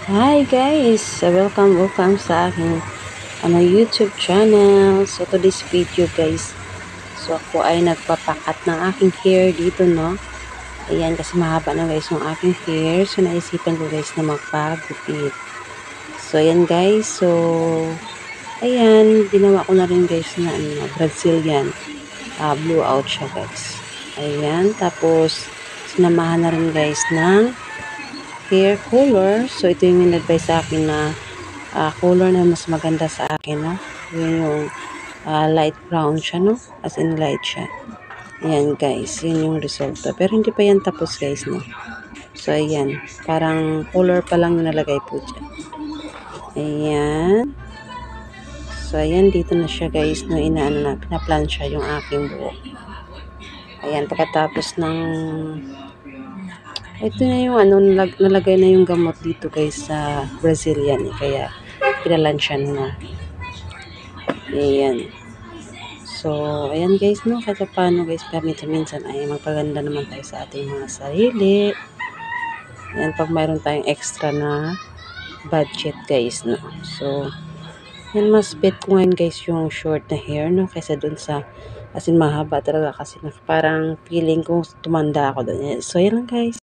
Hi guys! Welcome sa aking YouTube channel. So today's video guys, so ako ay nagpapakat ng aking hair dito, no. Ayan, kasi mahaba na guys yung aking hair. So naisipan ko guys na magpagupit. So ayan guys, so ayan, ginawa ko na rin guys na Brazilian blowout siya guys. Ayan, tapos sinamahan na rin guys ng hair color. So ito yung in-advise sa akin na color na mas maganda sa akin, no? Yun yung light brown siya, no? As in light siya. Ayan guys, yun yung resulta. Pero hindi pa yan tapos guys, no? So ayan, parang color pa lang nalagay po dyan. Ayan. So ayan, dito na siya guys, no? Pinaplansya yung aking buhok. Ayan, pagkatapos ng ito na yung nalagay na yung gamot dito guys sa Brazilian, kaya pinalansyan na. Ayan. So, ayan guys, no, kahit paano guys, minsan ay magpaganda naman tayo sa ating mga sarili. Ayan, pag mayroon tayong extra na budget guys, no. So, yan, mas bet ko ngayon guys yung short na hair, no, kaysa dun sa, as in mahaba talaga kasi parang feeling ko tumanda ako dun. So, yan lang guys.